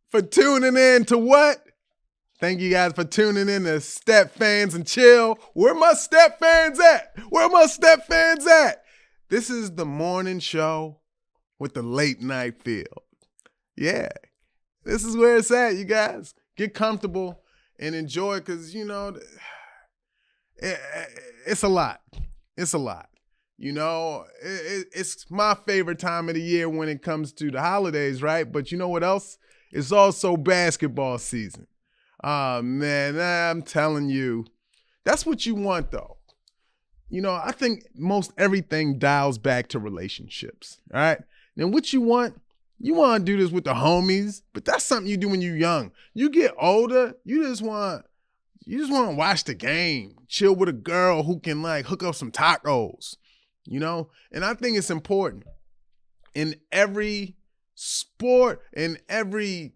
for tuning in to what? Thank you guys for tuning in to StepFANS and Chill. Where my StepFANS at? Where my StepFANS at? This is the morning show with the late night feel. Yeah, this is where it's at, you guys. Get comfortable and enjoy because, it's a lot. It's a lot. It's my favorite time of the year when it comes to the holidays, right? But you know what else? It's also basketball season. Oh, man, I'm telling you, that's what you want, though. I think most everything dials back to relationships, all right? And what you want to do this with the homies, but that's something you do when you're young. You get older, you just want to watch the game, chill with a girl who can, hook up some tacos, And I think it's important in every sport, in every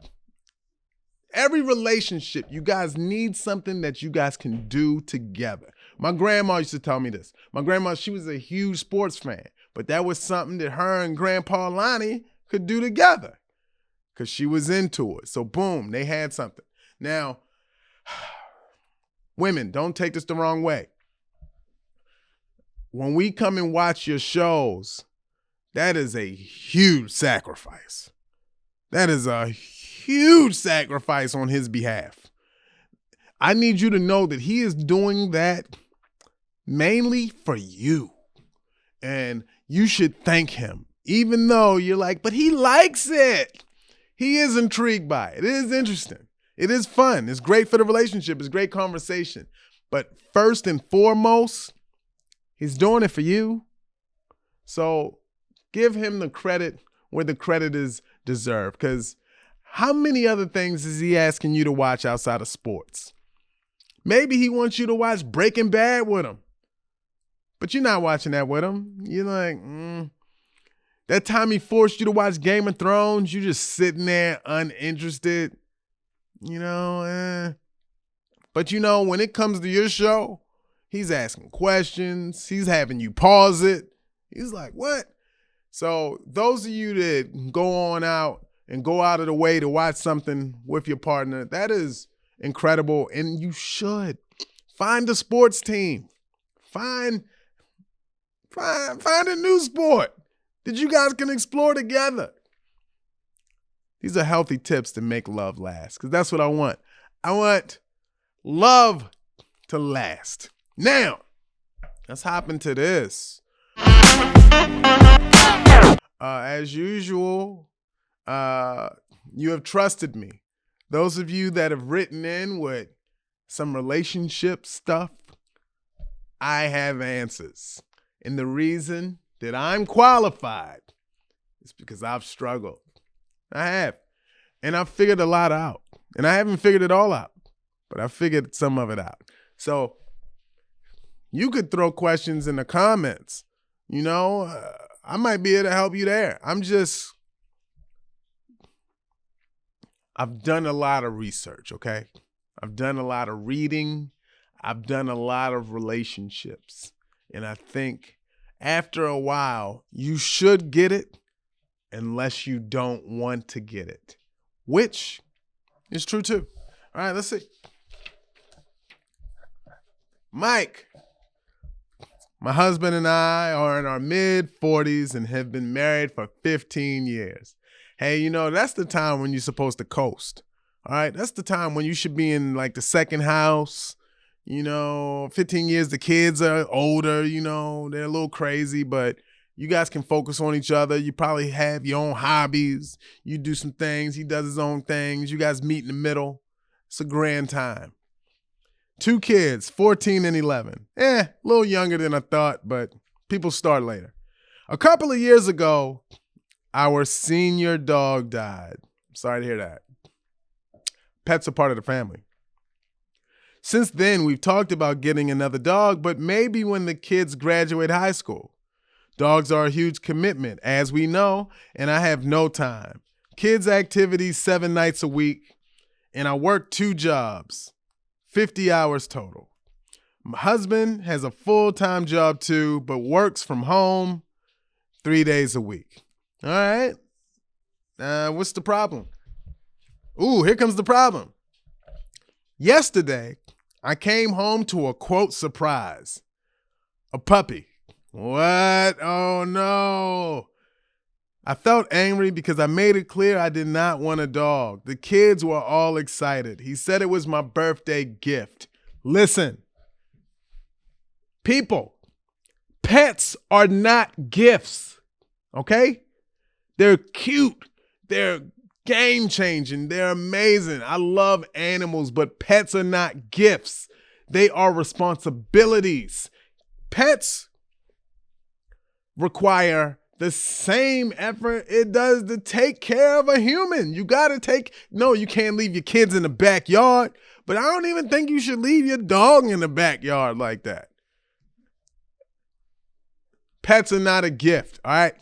relationship, you guys need something that you guys can do together. My grandma used to tell me this. My grandma, she was a huge sports fan, but that was something that her and Grandpa Lonnie could do together because she was into it. So boom, they had something. Now, women, don't take this the wrong way. When we come and watch your shows, that is a huge sacrifice. That is a huge sacrifice on his behalf. I need you to know that he is doing that mainly for you. And you should thank him, even though you're like, but he likes it. He is intrigued by it. It is interesting. It is fun. It's great for the relationship. It's great conversation. But first and foremost, he's doing it for you. So give him the credit where the credit is deserved. Because how many other things is he asking you to watch outside of sports? Maybe he wants you to watch Breaking Bad with him. But you're not watching that with him. You're like, That time he forced you to watch Game of Thrones, you just sitting there uninterested. But when it comes to your show, he's asking questions. He's having you pause it. He's like, what? So those of you that go on out and go out of the way to watch something with your partner, that is incredible. And you should. Find a sports team. Find a new sport that you guys can explore together. These are healthy tips to make love last, because that's what I want. I want love to last. Now, let's hop into this. As usual, you have trusted me. Those of you that have written in with some relationship stuff, I have answers. And the reason that I'm qualified is because I've struggled. I have. And I've figured a lot out. And I haven't figured it all out, but I figured some of it out. So you could throw questions in the comments. I might be able to help you there. I've done a lot of research, okay? I've done a lot of reading. I've done a lot of relationships. And I think after a while, you should get it unless you don't want to get it, which is true too. All right, let's see. Mike, my husband and I are in our mid-40s and have been married for 15 years. Hey, that's the time when you're supposed to coast. All right, that's the time when you should be in the second house. 15 years, the kids are older, they're a little crazy, but you guys can focus on each other. You probably have your own hobbies. You do some things. He does his own things. You guys meet in the middle. It's a grand time. 2 kids, 14 and 11. A little younger than I thought, but people start later. A couple of years ago, our senior dog died. Sorry to hear that. Pets are part of the family. Since then, we've talked about getting another dog, but maybe when the kids graduate high school. Dogs are a huge commitment, as we know, and I have no time. Kids' activities 7 nights a week, and I work 2 jobs, 50 hours total. My husband has a full-time job too, but works from home 3 days a week. All right. What's the problem? Ooh, here comes the problem. Yesterday, I came home to a quote surprise. A puppy. What? Oh no. I felt angry because I made it clear I did not want a dog. The kids were all excited. He said it was my birthday gift. Listen, people, pets are not gifts, okay? They're cute. They're game changing. They're amazing. I love animals, but pets are not gifts. They are responsibilities. Pets require the same effort it does to take care of a human. You can't leave your kids in the backyard, but I don't even think you should leave your dog in the backyard like that. Pets are not a gift, all right?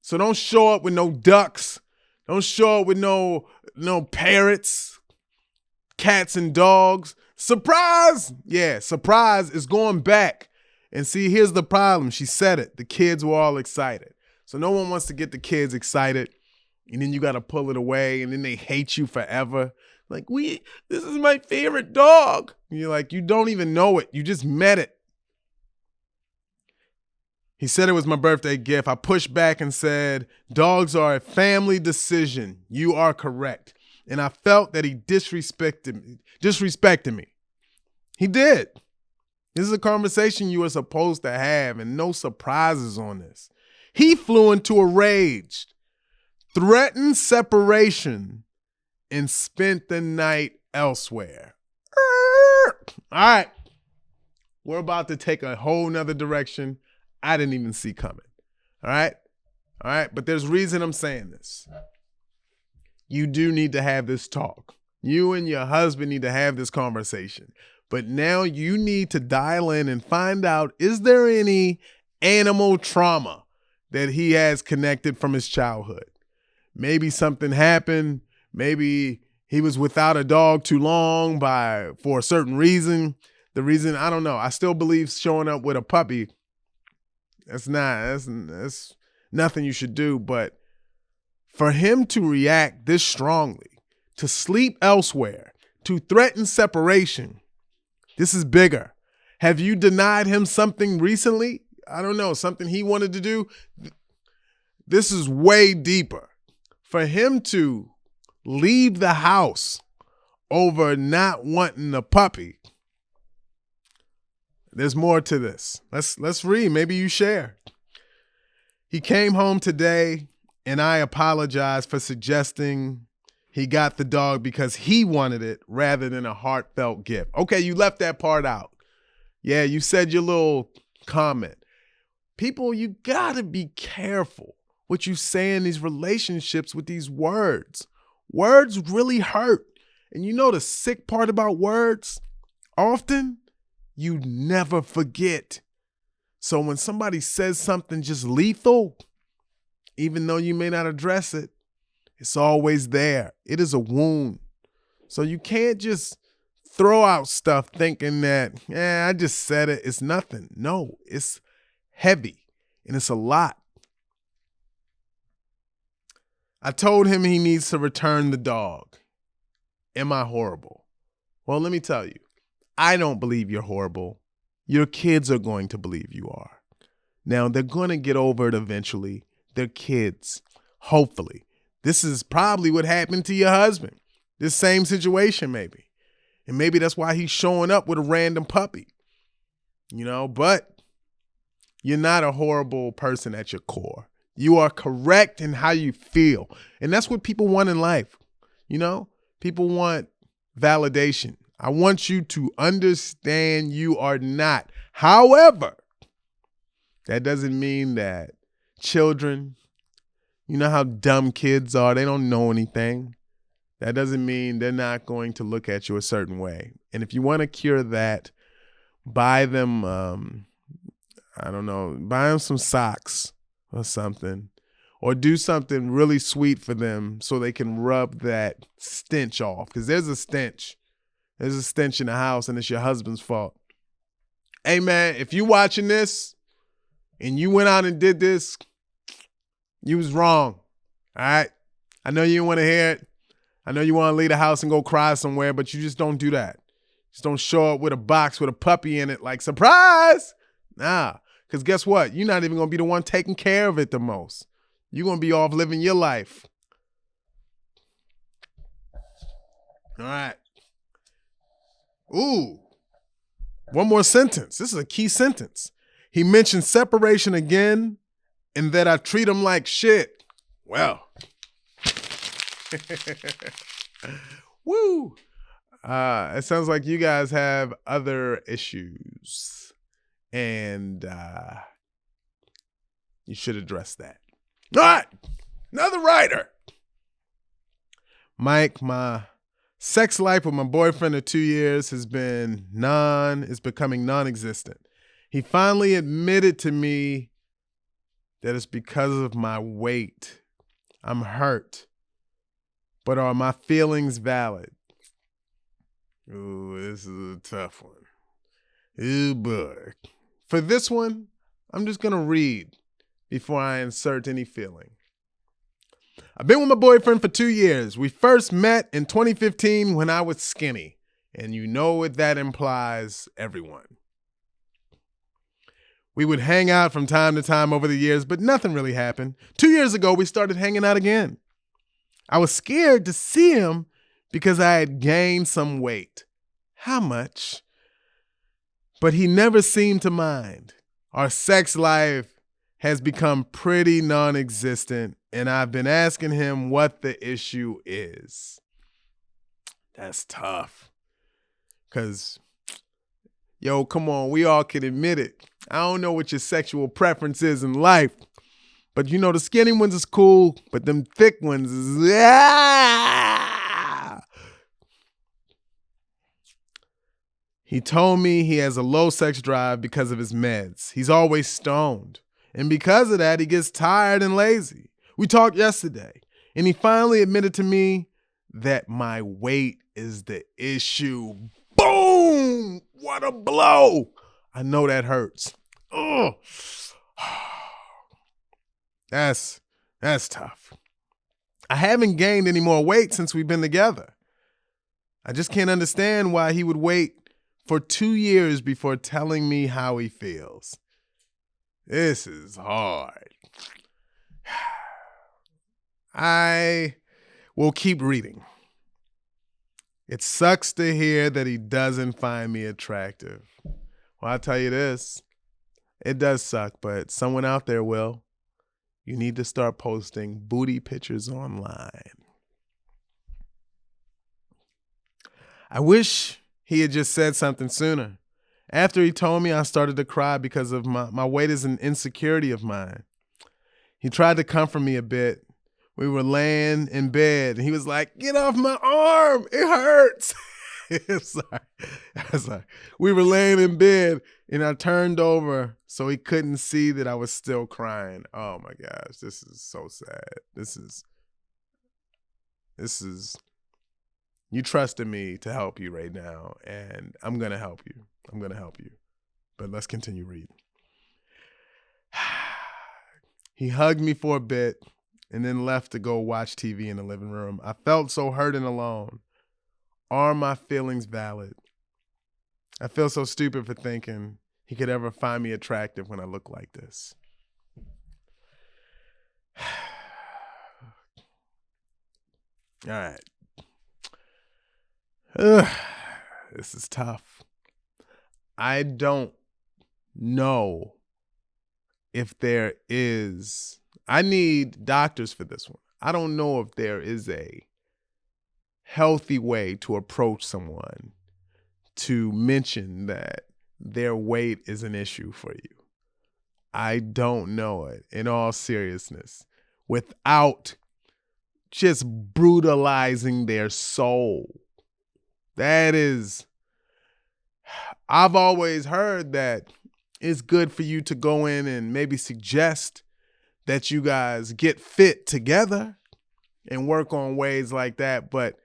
So don't show up with no ducks. Don't show up with no parrots, cats and dogs. Surprise! Yeah, surprise is going back. And see, here's the problem. She said it. The kids were all excited. So no one wants to get the kids excited. And then you got to pull it away. And then they hate you forever. Like, this is my favorite dog. And you're like, you don't even know it. You just met it. He said it was my birthday gift. I pushed back and said, dogs are a family decision. You are correct. And I felt that he disrespected me. He did. This is a conversation you were supposed to have, and no surprises on this. He flew into a rage, threatened separation, and spent the night elsewhere. All right. We're about to take a whole nother direction I didn't even see coming. All right? All right? But there's reason I'm saying this. You do need to have this talk. You and your husband need to have this conversation. But now you need to dial in and find out, is there any animal trauma that he has connected from his childhood? Maybe something happened. Maybe he was without a dog too long for a certain reason. The reason, I don't know. I still believe showing up with a puppy, that's nothing you should do. But for him to react this strongly, to sleep elsewhere, to threaten separation, this is bigger. Have you denied him something recently? I don't know, something he wanted to do? This is way deeper. For him to leave the house over not wanting a puppy, there's more to this. Let's read. Maybe you share. He came home today, and I apologize for suggesting he got the dog because he wanted it rather than a heartfelt gift. Okay, you left that part out. Yeah, you said your little comment. People, you gotta be careful what you say in these relationships with these words. Words really hurt. And you know the sick part about words? Often, you never forget. So when somebody says something just lethal, even though you may not address it, it's always there. It is a wound. So you can't just throw out stuff thinking that, I just said it. It's nothing. No, it's heavy and it's a lot. I told him he needs to return the dog. Am I horrible? Well, let me tell you, I don't believe you're horrible. Your kids are going to believe you are. Now, they're going to get over it eventually. They're kids, hopefully. This is probably what happened to your husband. This same situation maybe. And maybe that's why he's showing up with a random puppy. But you're not a horrible person at your core. You are correct in how you feel. And that's what people want in life. People want validation. I want you to understand you are not. However, that doesn't mean that children, you know how dumb kids are. They don't know anything. That doesn't mean they're not going to look at you a certain way. And if you want to cure that, buy them, buy them some socks or something. Or do something really sweet for them so they can rub that stench off. Because there's a stench. There's a stench in the house and it's your husband's fault. Hey, man, if you watching this and you went out and did this, you was wrong. All right? I know you didn't want to hear it. I know you want to leave the house and go cry somewhere, but you just don't do that. Just don't show up with a box with a puppy in it like, surprise! Nah, because guess what? You're not even going to be the one taking care of it the most. You're going to be off living your life. All right. Ooh. One more sentence. This is a key sentence. He mentioned separation again and that I treat him like shit. Well. Woo. It sounds like you guys have other issues. And you should address that. All right. Another writer. Mike, my sex life with my boyfriend of 2 years is becoming non-existent. He finally admitted to me that it's because of my weight. I'm hurt. But are my feelings valid? Ooh, this is a tough one. Ooh, boy. For this one, I'm just going to read before I insert any feeling. I've been with my boyfriend for 2 years. We first met in 2015 when I was skinny. And you know what that implies, everyone. We would hang out from time to time over the years, but nothing really happened. 2 years ago, we started hanging out again. I was scared to see him because I had gained some weight. How much? But he never seemed to mind. Our sex life has become pretty non-existent, and I've been asking him what the issue is. That's tough. Because, yo, come on, we all can admit it. I don't know what your sexual preference is in life, but you know the skinny ones is cool, but them thick ones is... He told me he has a low sex drive because of his meds. He's always stoned. And because of that, he gets tired and lazy. We talked yesterday, and he finally admitted to me that my weight is the issue. Boom! What a blow! I know that hurts. Ugh. That's tough. I haven't gained any more weight since we've been together. I just can't understand why he would wait for 2 years before telling me how he feels. This is hard. I will keep reading. It sucks to hear that he doesn't find me attractive. Well, I'll tell you this. It does suck, but someone out there will. You need to start posting booty pictures online. I wish he had just said something sooner. After he told me, I started to cry because of my weight is an insecurity of mine. He tried to comfort me a bit. We were laying in bed, and he was like, "Get off my arm, it hurts." Sorry. We were laying in bed, and I turned over so he couldn't see that I was still crying. Oh my gosh, this is so sad. This is, you trusted me to help you right now, and I'm going to help you. But let's continue reading. He hugged me for a bit and then left to go watch TV in the living room. I felt so hurt and alone. Are my feelings valid? I feel so stupid for thinking he could ever find me attractive when I look like this. All right. This is tough. I don't know if there is, I need doctors for this one. I don't know if there is a healthy way to approach someone to mention that their weight is an issue for you. I don't know it, in all seriousness, without just brutalizing their soul. That is, I've always heard that it's good for you to go in and maybe suggest that you guys get fit together and work on ways like that. But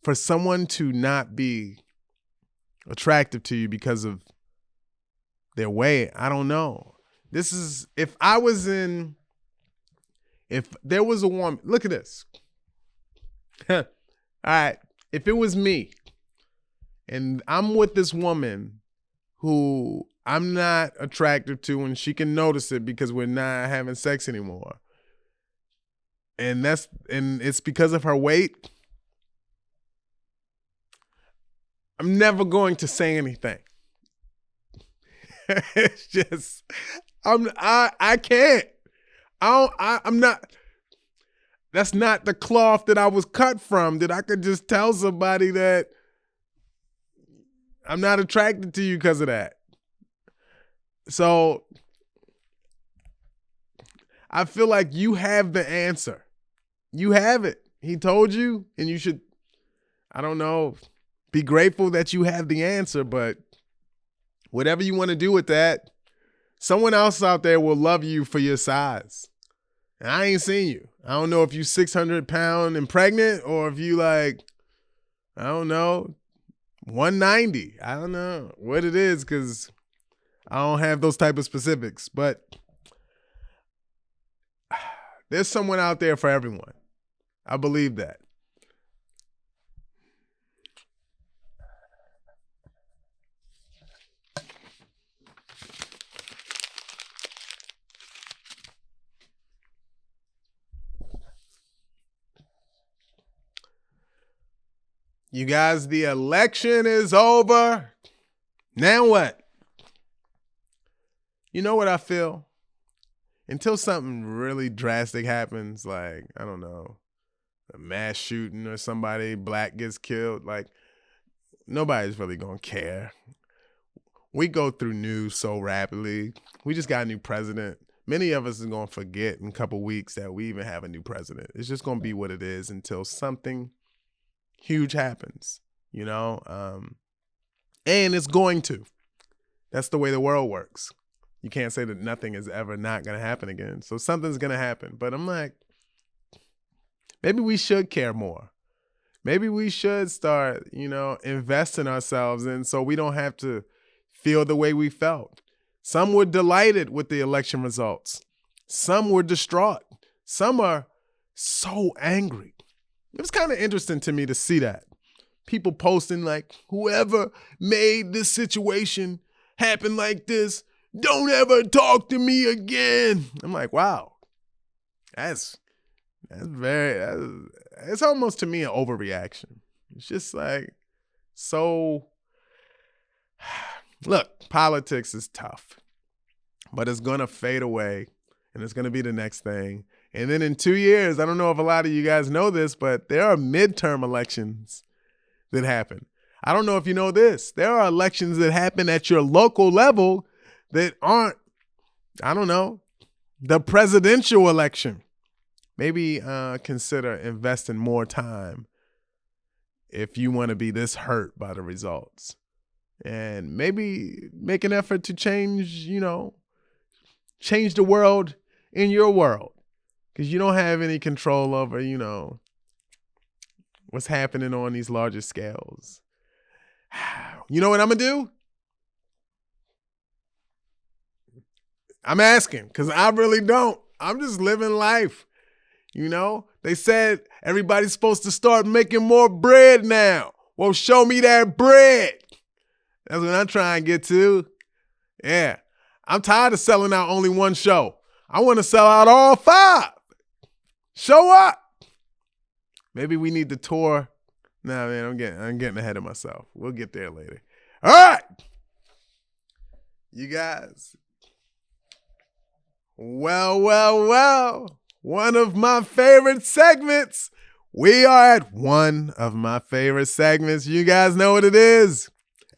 for someone to not be attractive to you because of their weight, I don't know. This is, if there was a woman, look at this. I All right, if it was me and I'm with this woman who I'm not attracted to and she can notice it because we're not having sex anymore, and it's because of her weight, I'm never going to say anything. It's just I can't. I'm not. That's not the cloth that I was cut from, that I could just tell somebody that I'm not attracted to you because of that. So I feel like you have the answer. You have it. He told you, and you should, I don't know, be grateful that you have the answer, but whatever you want to do with that, someone else out there will love you for your size. And I ain't seen you. I don't know if you 600 pound and pregnant, or if you like, I don't know, 190. I don't know what it is, because I don't have those type of specifics. But there's someone out there for everyone. I believe that. You guys, the election is over. Now what? You know what I feel? Until something really drastic happens, like, I don't know, a mass shooting or somebody black gets killed, like, nobody's really gonna care. We go through news so rapidly. We just got a new president. Many of us are gonna forget in a couple weeks that we even have a new president. It's just gonna be what it is until something huge happens, you know? And it's going to. That's the way the world works. You can't say that nothing is ever not going to happen again. So something's going to happen. But I'm like, maybe we should care more. Maybe we should start, invest in ourselves, and so we don't have to feel the way we felt. Some were delighted with the election results. Some were distraught. Some are so angry. It was kind of interesting to me to see that. People posting like, whoever made this situation happen like this, don't ever talk to me again. I'm like, wow, it's almost to me an overreaction. It's just like, so, look, politics is tough, but it's going to fade away, and it's going to be the next thing. And then in 2 years, I don't know if a lot of you guys know this, but there are midterm elections that happen. I don't know if you know this. There are elections that happen at your local level that aren't, I don't know, the presidential election. Maybe consider investing more time if you want to be this hurt by the results. And maybe make an effort to change the world in your world. Because you don't have any control over, what's happening on these larger scales. You know what I'm going to do? I'm asking, because I really don't. I'm just living life. They said everybody's supposed to start making more bread now. Well, show me that bread. That's what I'm trying to get to. Yeah. I'm tired of selling out only one show. I want to sell out all 5. Show up. Maybe we need to tour. Nah, man, I'm getting ahead of myself. We'll get there later. All right. You guys. Well. One of my favorite segments. We are at one of my favorite segments. You guys know what it is.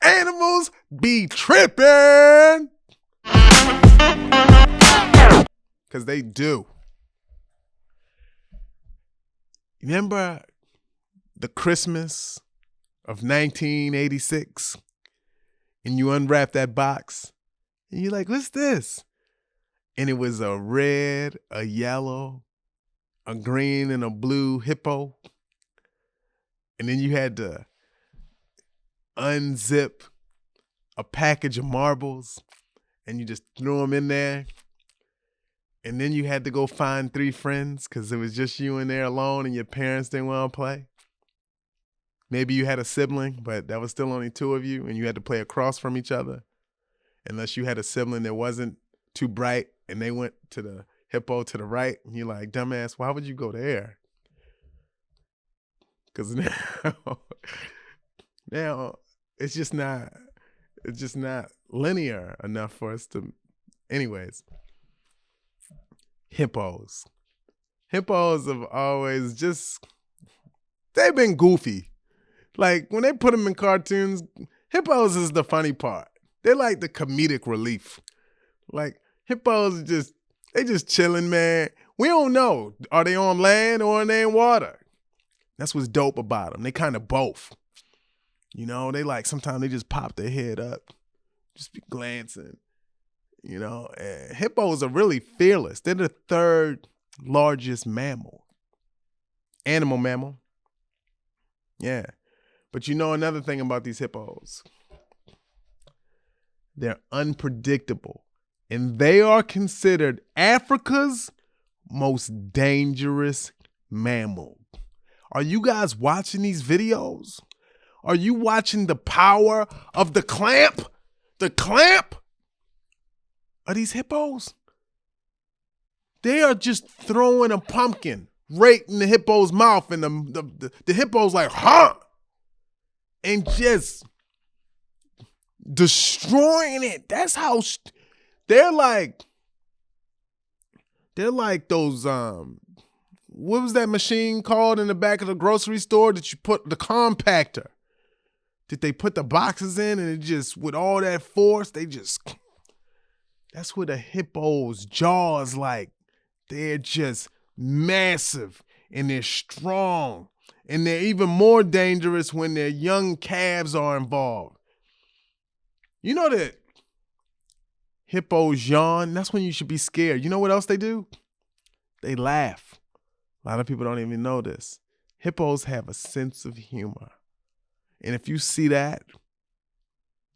Animals be tripping. Because they do. Remember the Christmas of 1986? And you unwrap that box and you're like, what's this? And it was a red, a yellow, a green, and a blue hippo. And then you had to unzip a package of marbles and you just threw them in there. And then you had to go find 3 friends because it was just you in there alone and your parents didn't want to play. Maybe you had a sibling, but that was still only two of you, and you had to play across from each other. Unless you had a sibling that wasn't too bright, and they went to the hippo to the right, and you're like, dumbass, why would you go there? Because now it's just not linear enough for us to. Anyways, hippos. Hippos have always they've been goofy. Like when they put them in cartoons, hippos is the funny part. They're like the comedic relief. Like hippos they just chilling, man. We don't know. Are they on land or are they in water? That's what's dope about them. They kind of both. You know, they like sometimes they just pop their head up, just be glancing. You know, and hippos are really fearless. They're the third largest animal mammal. Yeah. But you know another thing about these hippos, they're unpredictable, and they are considered Africa's most dangerous mammal. Are you guys watching these videos? Are you watching the power of the clamp? The clamp of these hippos? They are just throwing a pumpkin right in the hippo's mouth, and the hippo's like, huh? And just destroying it. That's how they're like those what was that machine called in the back of the grocery store that you put the compactor? That they put the boxes in, and it just, with all that force, that's what a hippo's jaws like. They're just massive and they're strong. And they're even more dangerous when their young calves are involved. You know that hippos yawn? That's when you should be scared. You know what else they do? They laugh. A lot of people don't even know this. Hippos have a sense of humor. And if you see that,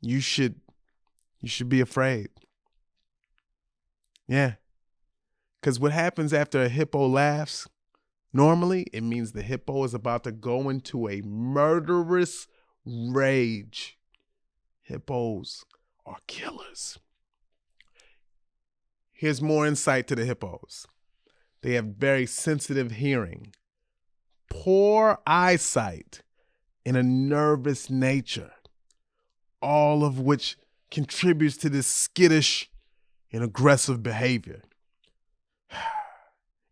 you should be afraid. Yeah. Because what happens after a hippo laughs, normally it means the hippo is about to go into a murderous rage. Hippos are killers. Here's more insight to the hippos. They have very sensitive hearing, poor eyesight, and a nervous nature, all of which contributes to this skittish and aggressive behavior.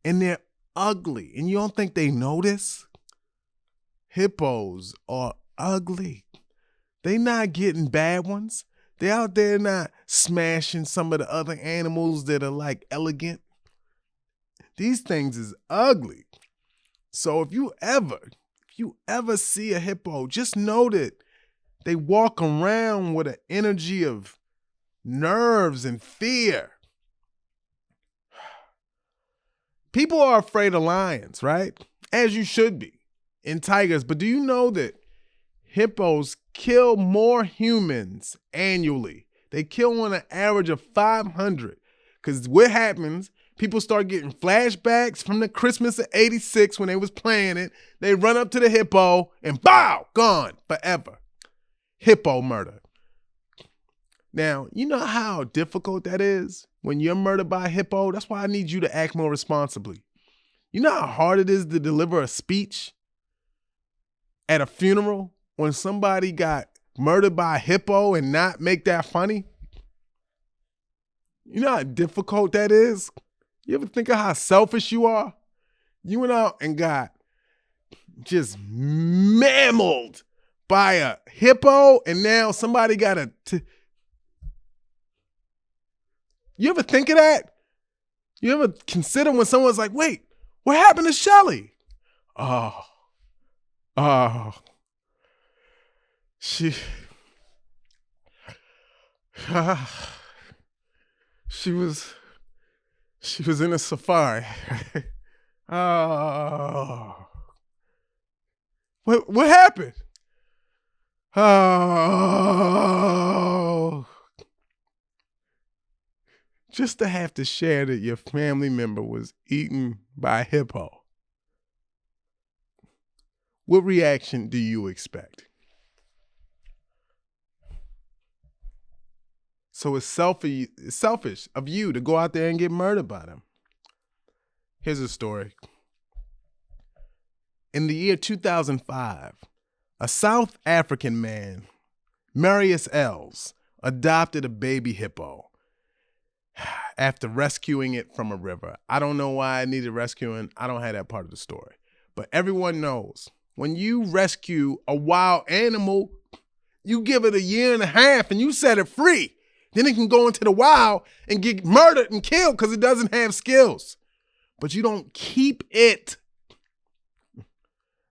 And they're ugly, and you don't think they know this? Hippos are ugly. They not getting bad ones. They out there not smashing some of the other animals that are like elegant. These things is ugly. So if you ever see a hippo, just know that they walk around with an energy of nerves and fear. People are afraid of lions, right? As you should be, and tigers. But do you know that hippos kill more humans annually? They kill on an average of 500. Because what happens, people start getting flashbacks from the Christmas of '86 when they was playing it. They run up to the hippo and bow, gone forever. Hippo murder. Now, you know how difficult that is when you're murdered by a hippo? That's why I need you to act more responsibly. You know how hard it is to deliver a speech at a funeral when somebody got murdered by a hippo and not make that funny? You know how difficult that is? You ever think of how selfish you are? You went out and got just mammaled by a hippo, and now somebody got You ever think of that? You ever consider when someone's like, wait, what happened to Shelly? Oh, she was in a safari. Oh, what happened? Oh, just to have to share that your family member was eaten by a hippo. what reaction do you expect? So it's selfish of you to go out there and get murdered by them. Here's a story. In the year 2005, a South African man, Marius Els, adopted a baby hippo after rescuing it from a river. I don't know why it needed rescuing. I don't have that part of the story. But everyone knows when you rescue a wild animal, you give it a year and a half and you set it free. Then it can go into the wild and get murdered and killed because it doesn't have skills. But you don't keep it.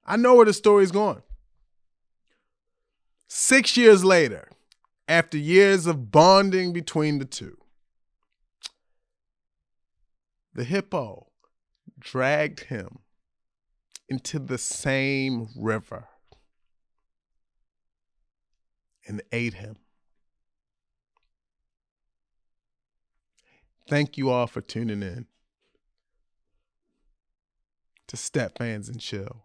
I know where the story's going. 6 years later, after years of bonding between the two, the hippo dragged him into the same river and ate him. Thank you all for tuning in to StepFANS and Chill.